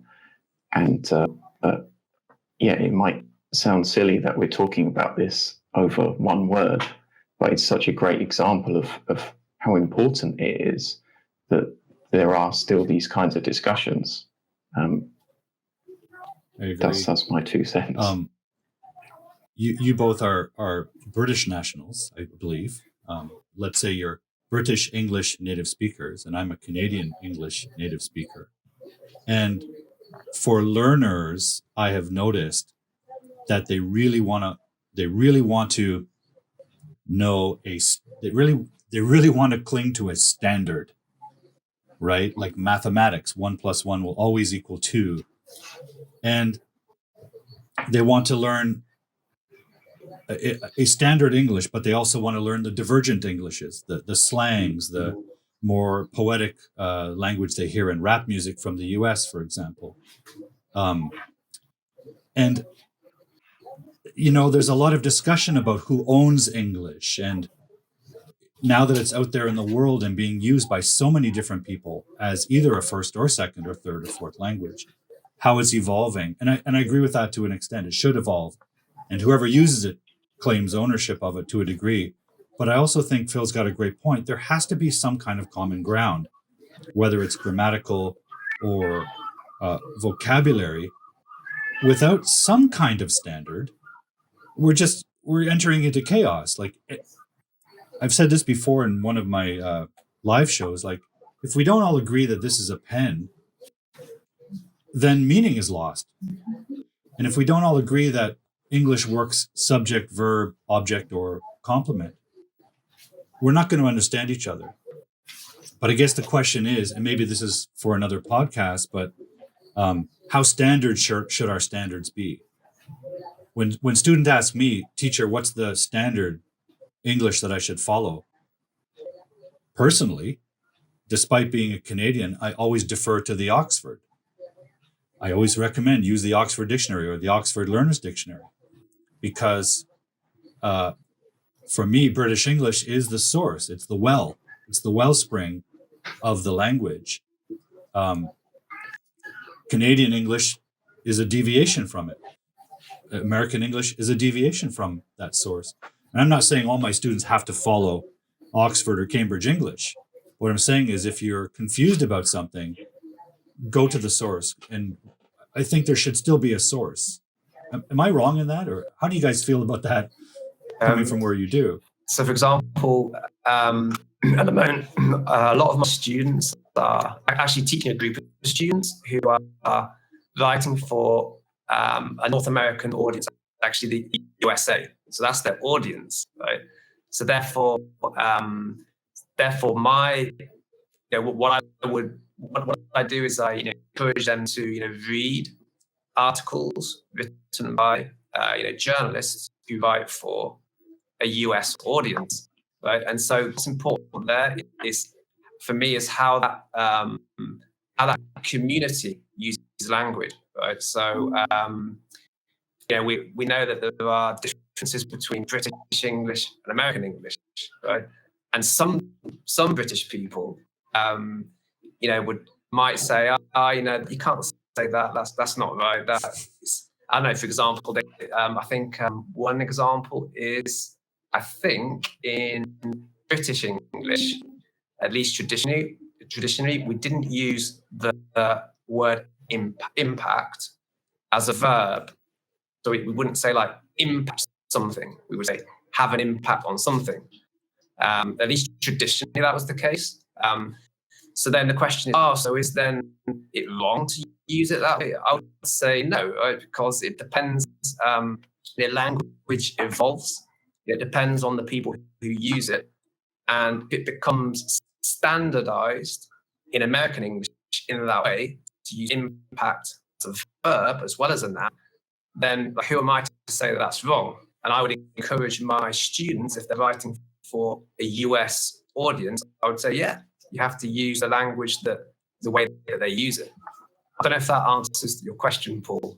And it might sound silly that we're talking about this over one word, but it's such a great example of how important it is that there are still these kinds of discussions. That's my 2 cents. You both are British nationals, I believe. Let's say you're British English native speakers, and I'm a Canadian English native speaker. And for learners, I have noticed that they really want to know they really want to cling to a standard, right? Like mathematics, 1 + 1 will always equal 2. And they want to learn a standard English, but they also want to learn the divergent Englishes, the slangs, the more poetic language they hear in rap music from the US, for example. And, there's a lot of discussion about who owns English. And now that it's out there in the world and being used by so many different people as either a first or second or third or fourth language, how it's evolving. And I agree with that to an extent. It should evolve. And whoever uses it claims ownership of it to a degree. But I also think Phil's got a great point. There has to be some kind of common ground, whether it's grammatical or vocabulary. Without some kind of standard, we're entering into chaos. Like, I've said this before in one of my live shows, like, if we don't all agree that this is a pen, then meaning is lost. And if we don't all agree that English works subject, verb, object, or complement, we're not going to understand each other. But I guess the question is, and maybe this is for another podcast, but how standard should our standards be? When students ask me, teacher, what's the standard English that I should follow? Personally, despite being a Canadian, I always defer to the Oxford. I always recommend use the Oxford Dictionary or the Oxford Learner's Dictionary, because for me, British English is the source. It's the wellspring of the language. Canadian English is a deviation from it. American English is a deviation from that source. And I'm not saying all my students have to follow Oxford or Cambridge English. What I'm saying is, if you're confused about something, go to the source. And I think there should still be a source. Am I wrong in that? Or how do you guys feel about that coming from where you do? So, for example, at the moment, a lot of my students are actually teaching a group of students who are writing for a North American audience, actually the USA. So that's their audience, right? So therefore, my, what I do is I encourage them to read articles written by journalists who write for a US audience, right? And so what's important there is, for me, is how that community uses language, right? So we know that there are differences between British English and American English, right? And some British people, might say, you can't say that. That's not right. I don't know. For example, I think one example is, I think in British English, at least traditionally, we didn't use the word impact as a verb. So we wouldn't say like impact something. We would say have an impact on something. At least traditionally that was the case. So then the question is, so is then it wrong to use it that way? I would say no, right? Because it depends. The language evolves. It depends on the people who use it, and it becomes standardized in American English in that way to use impact as a verb as well as a noun. Then who am I to say that that's wrong? And I would encourage my students, if they're writing for a US audience, I would say, yeah, you have to use the language the way that they use it. I don't know if that answers your question, Paul.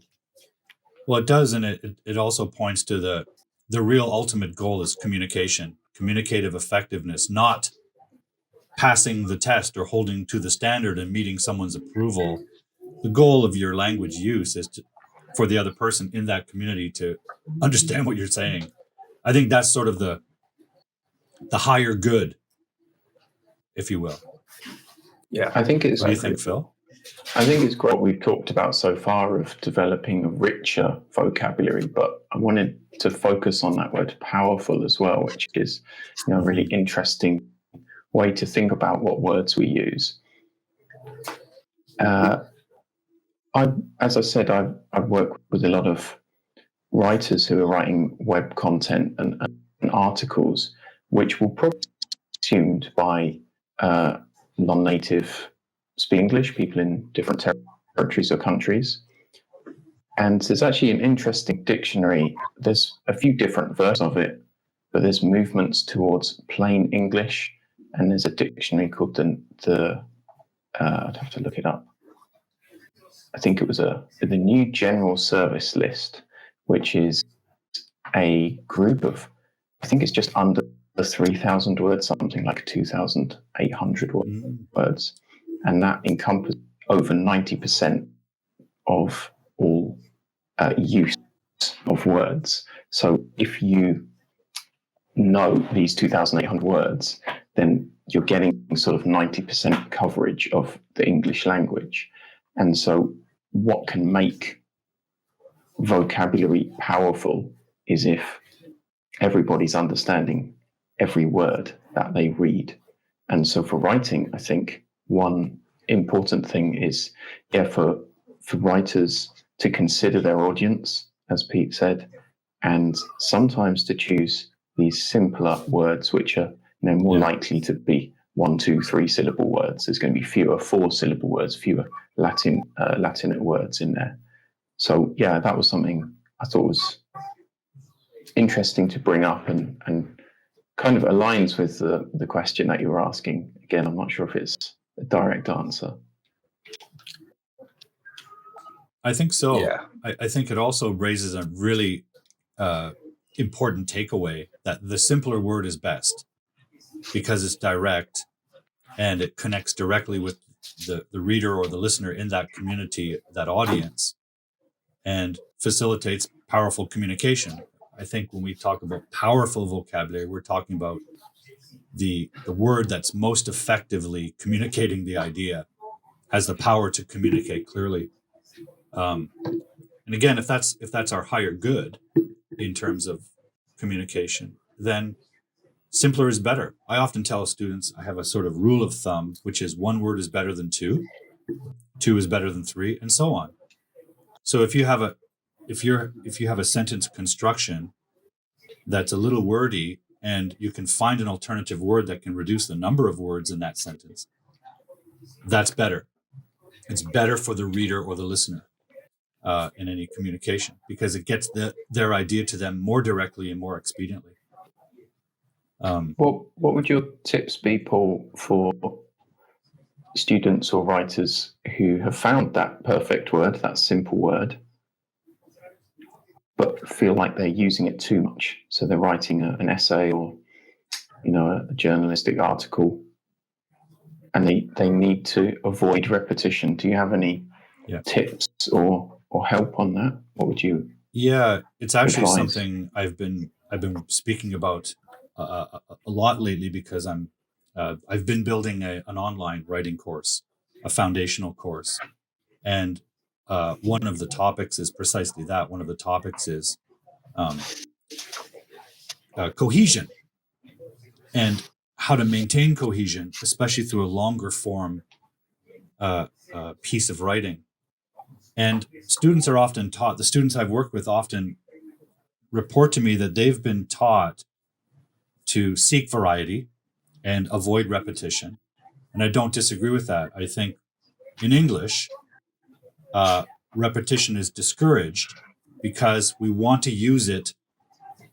Well, it does, and it also points to the real ultimate goal is communication, communicative effectiveness, not passing the test or holding to the standard and meeting someone's approval. The goal of your language use is for the other person in that community to understand what you're saying. I think that's sort of the higher good, if you will. Yeah, I think it's. What do you think, Phil? I think it's great what we've talked about so far of developing a richer vocabulary, but I wanted to focus on that word powerful as well, which is a really interesting way to think about what words we use. As I said, I've worked with a lot of writers who are writing web content and articles, which will probably be consumed by non-native speak English people in different territories or countries. And there's actually an interesting dictionary. There's a few different versions of it, but there's movements towards plain English, and there's a dictionary called the I'd have to look it up. I think it was the New General Service List, which is a group of, I think it's just under 3,000 words, something like 2,800 words. And that encompasses over 90% of all use of words. So if you know these 2,800 words, then you're getting sort of 90% coverage of the English language. And so what can make vocabulary powerful is if everybody's understanding every word that they read. And so for writing, I think one important thing is, for writers to consider their audience, as Pete said, and sometimes to choose these simpler words, which are more likely to be 1, 2, 3 syllable words. There's going to be fewer 4 syllable words, fewer Latinate words in there. So that was something I thought was interesting to bring up and kind of aligns with the question that you were asking. Again, I'm not sure if it's a direct answer. I think so. Yeah. I think it also raises a really important takeaway that the simpler word is best because it's direct and it connects directly with the reader or the listener in that community, that audience, and facilitates powerful communication. I think when we talk about powerful vocabulary, we're talking about the word that's most effectively communicating the idea, has the power to communicate clearly. And again, if that's our higher good in terms of communication, then simpler is better. I often tell students I have a sort of rule of thumb, which is 1 word is better than 2, 2 is better than 3, and so on. So if you have a sentence construction that's a little wordy and you can find an alternative word that can reduce the number of words in that sentence, that's better. It's better for the reader or the listener in any communication because it gets their idea to them more directly and more expediently. What would your tips be, Paul, for students or writers who have found that perfect word, that simple word, but feel like they're using it too much? So they're writing an essay or a journalistic article, and they need to avoid repetition. Do you have any tips or help on that? What would you? Yeah, it's actually advise? Something I've been speaking about a lot lately because I'm I've been building an online writing course, a foundational course. And one of the topics is precisely that. One of the topics is cohesion and how to maintain cohesion, especially through a longer form piece of writing. And students are often taught, the students I've worked with often report to me that they've been taught to seek variety and avoid repetition. And I don't disagree with that. I think in English, repetition is discouraged because we want to use it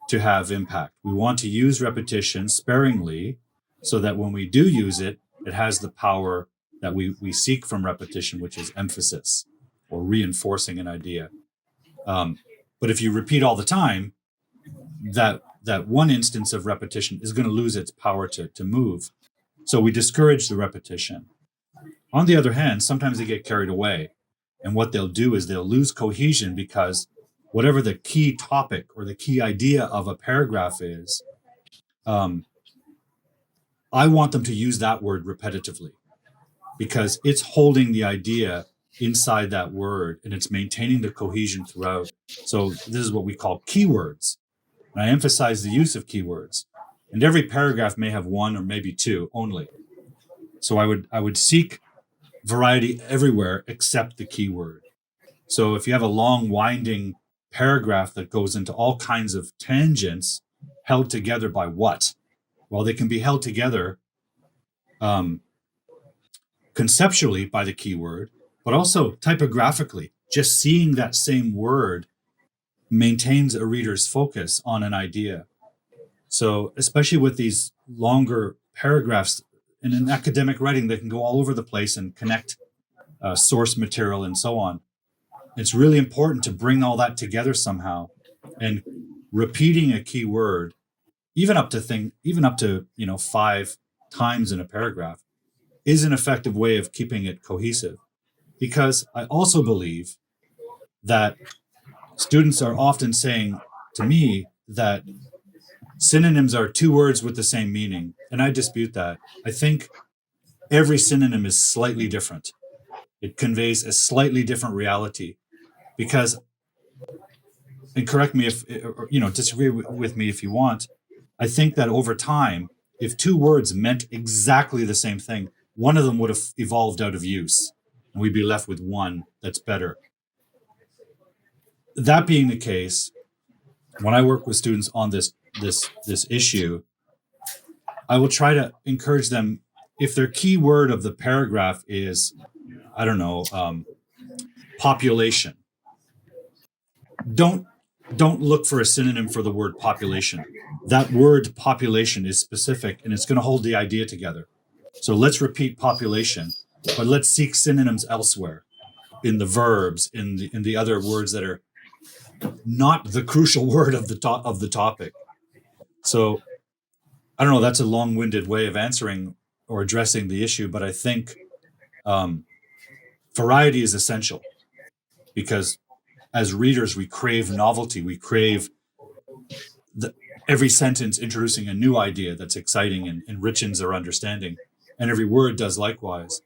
to have impact. We want to use repetition sparingly so that when we do use it, it has the power that we seek from repetition, which is emphasis or reinforcing an idea. But if you repeat all the time, that one instance of repetition is going to lose its power to move. So we discourage the repetition. On the other hand, sometimes they get carried away. And what they'll do is they'll lose cohesion because whatever the key topic or the key idea of a paragraph is, I want them to use that word repetitively because it's holding the idea inside that word and it's maintaining the cohesion throughout. So this is what we call keywords. And I emphasize the use of keywords. And every paragraph may have one or maybe two only. So I would seek variety everywhere except the keyword. So if you have a long winding paragraph that goes into all kinds of tangents held together by what? Well, they can be held together conceptually by the keyword, but also typographically. Just seeing that same word maintains a reader's focus on an idea. So especially with these longer paragraphs in an academic writing, they can go all over the place and connect source material and so on. It's really important to bring all that together somehow, and repeating a key word, even up to 5 times in a paragraph, is an effective way of keeping it cohesive. Because I also believe that students are often saying to me that synonyms are 2 words with the same meaning, and I dispute that. I think every synonym is slightly different. It conveys a slightly different reality. Because, and correct me if, disagree with me if you want, I think that over time, if 2 words meant exactly the same thing, one of them would have evolved out of use, and we'd be left with one that's better. That being the case, when I work with students on this issue, I will try to encourage them, if their key word of the paragraph is, population, don't look for a synonym for the word population. That word population is specific and it's going to hold the idea together. So let's repeat population, but let's seek synonyms elsewhere in the verbs, in the other words that are not the crucial word of the topic. So I don't know, that's a long-winded way of answering or addressing the issue, but I think variety is essential because as readers, we crave novelty. We crave every sentence introducing a new idea that's exciting and enriches our understanding. And every word does likewise.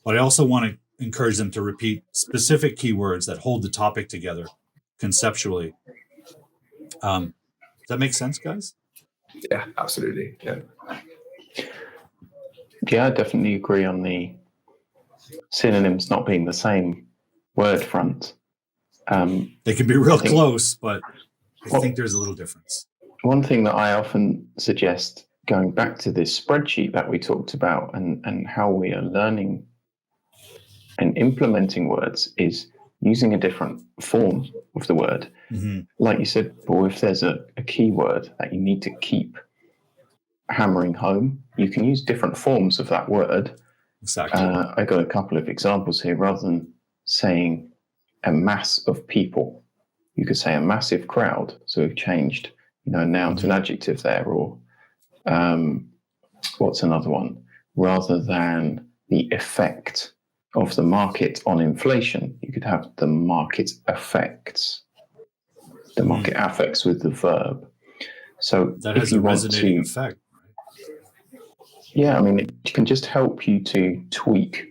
But I also want to encourage them to repeat specific keywords that hold the topic together conceptually. Does that make sense, guys? Yeah, absolutely. Yeah, I definitely agree on the synonyms not being the same word front. They can be real close, but I think there's a little difference. One thing that I often suggest, going back to this spreadsheet that we talked about and how we are learning and implementing words, is using a different form of the word. Mm-hmm. Like you said, Paul, if there's a keyword that you need to keep hammering home, you can use different forms of that word. Exactly. I got a couple of examples here. Rather than saying a mass of people, you could say a massive crowd. So we've changed, a noun to an adjective there. Or what's another one? Rather than the effect of the market on inflation, you could have the market affects. The market affects with the verb. So that has a resonating effect. Yeah, I mean, it can just help you to tweak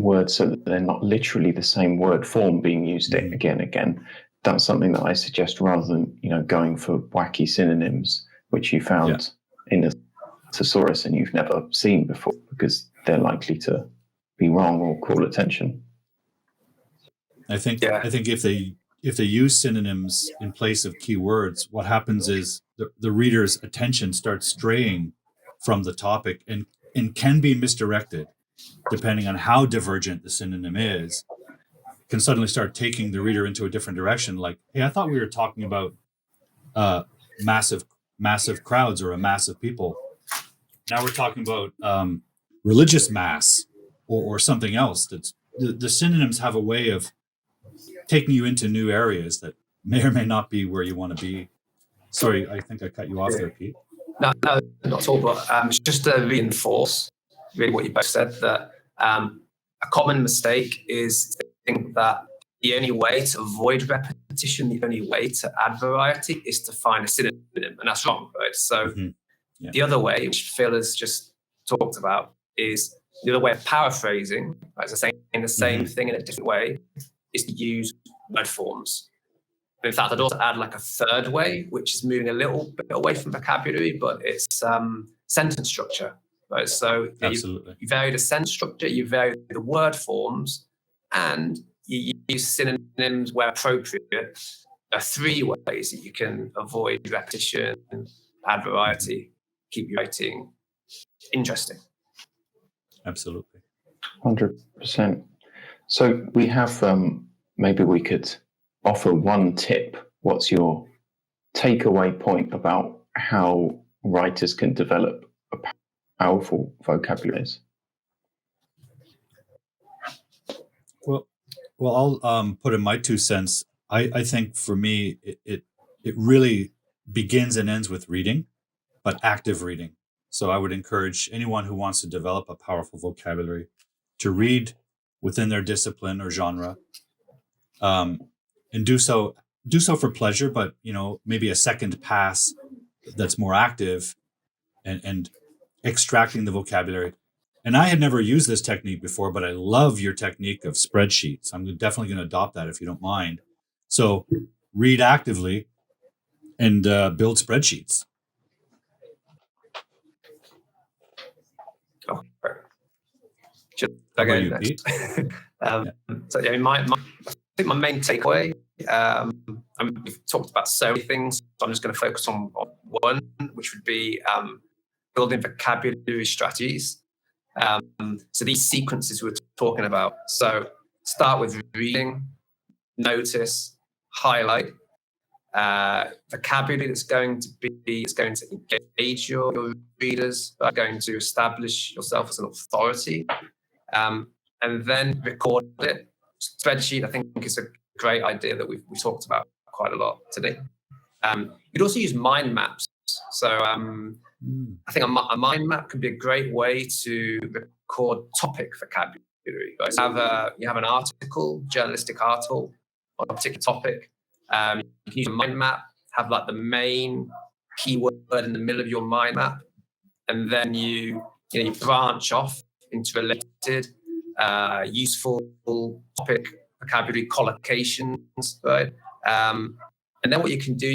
words so that they're not literally the same word form being used again and again. That's something that I suggest rather than, going for wacky synonyms, which you found in a thesaurus and you've never seen before, because they're likely to be wrong or call attention. I think if they use synonyms in place of keywords, what happens is the reader's attention starts straying from the topic and can be misdirected depending on how divergent the synonym is, can suddenly start taking the reader into a different direction. Like, hey, I thought we were talking about massive crowds or a mass of people. Now we're talking about religious mass or something else. That's the synonyms have a way of taking you into new areas that may or may not be where you want to be. Sorry, I think I cut you off there, Pete. No, not at all. But just to reinforce really what you both said, that a common mistake is to think that the only way to avoid repetition, the only way to add variety is to find a synonym, and that's wrong, right? So the other way, which Phil has just talked about, is the other way of paraphrasing, right? So saying the same thing in a different way, is to use word forms. But in fact, I'd also add like a third way, which is moving a little bit away from vocabulary, but it's sentence structure. Right? So you vary the sentence structure, you vary the word forms, and you use synonyms where appropriate. There are three ways that you can avoid repetition, add variety, keep your writing interesting. Absolutely. 100%. So we have, maybe we could offer one tip. What's your takeaway point about how writers can develop a powerful vocabulary? Well, I'll put in my 2 cents. I think for me, it really begins and ends with reading, but active reading. So I would encourage anyone who wants to develop a powerful vocabulary to read within their discipline or genre, and do so for pleasure, but maybe a second pass that's more active and extracting the vocabulary. And I had never used this technique before, but I love your technique of spreadsheets. I'm definitely going to adopt that if you don't mind. So read actively and build spreadsheets. Oh, How about you, Pete? So I think my main takeaway, we've talked about so many things, so I'm just going to focus on one, which would be building vocabulary strategies. So these sequences we're talking about. So start with reading, notice, highlight, vocabulary that's going to engage your readers, going to establish yourself as an authority, and then record it. Spreadsheet, I think, is a great idea that we've talked about quite a lot today. You'd also use mind maps. So I think a mind map could be a great way to record topic vocabulary. Right? So you have an article, journalistic article on a particular topic. You can use a mind map, have like the main keyword in the middle of your mind map, and then you branch off into related, useful topic vocabulary collocations, right? And then what you can do,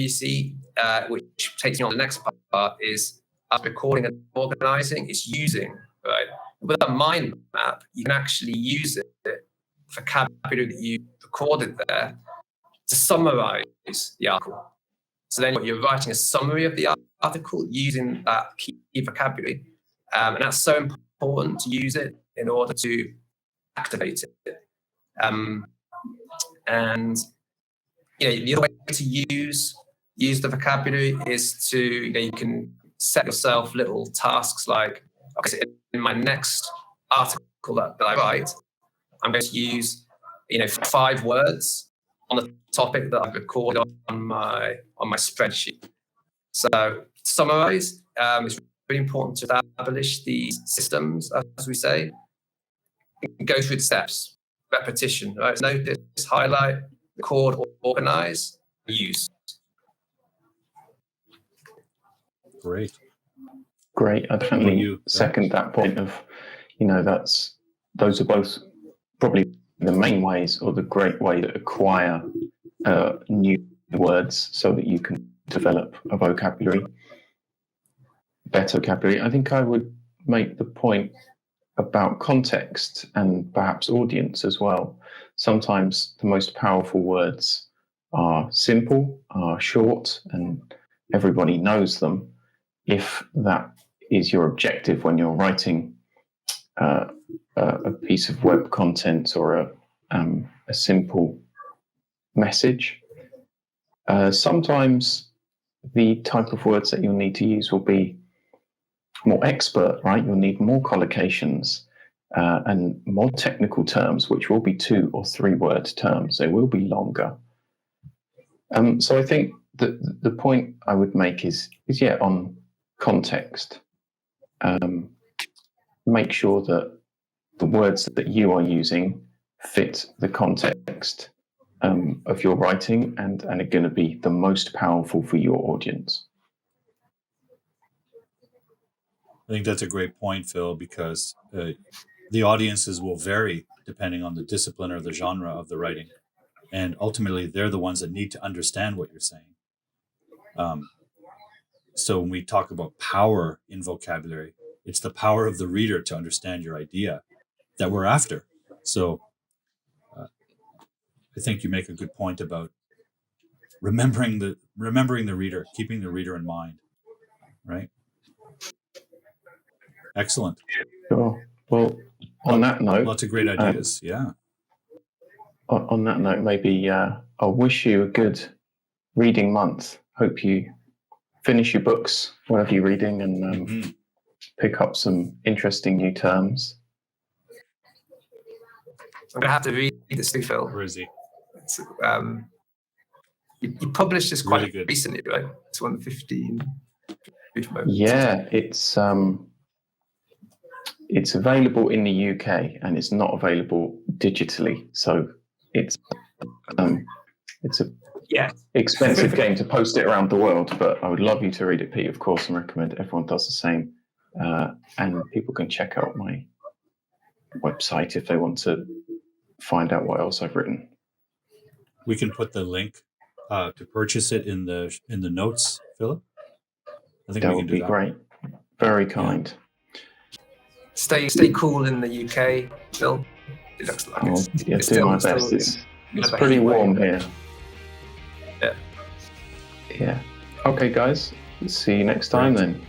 which takes me on the next part, is recording and organizing, is using, right? With a mind map, you can actually use it, vocabulary that you recorded there, to summarize the article. So then you're writing a summary of the article using that key vocabulary. And that's so important to use it in order to activate it. And the other way to use the vocabulary is to, you can set yourself little tasks like, okay, so in my next article that I write, I'm going to use 5 words on the topic that I've recorded on my spreadsheet. So to summarize, it's really important to establish these systems, as we say. You can go through the steps, repetition, right? Notice, highlight, record, organize, use. Great. Great. I definitely second that point of, those are both probably the main ways or the great way to acquire new words so that you can develop a vocabulary, better vocabulary. I think I would make the point about context and perhaps audience as well. Sometimes the most powerful words are simple, are short, and everybody knows them. If that is your objective when you're writing a piece of web content or a simple message, sometimes the type of words that you'll need to use will be more expert, right? You'll need more collocations and more technical terms, which will be 2 or 3 word terms. They will be longer. So I think that the point I would make is on context. Make sure that the words that you are using fit the context of your writing and are going to be the most powerful for your audience. I think that's a great point, Phil, because the audiences will vary depending on the discipline or the genre of the writing. And ultimately, they're the ones that need to understand what you're saying. So when we talk about power in vocabulary, it's the power of the reader to understand your idea that we're after. So I think you make a good point about remembering the reader, keeping the reader in mind, right? Excellent. Sure. Well, on that note, lots of great ideas. Yeah. On that note, maybe I'll wish you a good reading month. Hope you finish your books, whatever you're reading, and pick up some interesting new terms. I'm going to have to read this too, Phil. Where is he? You published this quite really recently, right? It's 115. Yeah, it's available in the UK and it's not available digitally. So it's a expensive game to post it around the world, but I would love you to read it, Pete, of course, and recommend everyone does the same. And people can check out my website if they want to find out what else I've written. We can put the link to purchase it in the notes, Philip. I think that would be great. Very kind. Stay cool in the UK, Phil. It looks like it's do my best. It's pretty warm here. Yeah. Yeah. Okay, guys. See you next time then.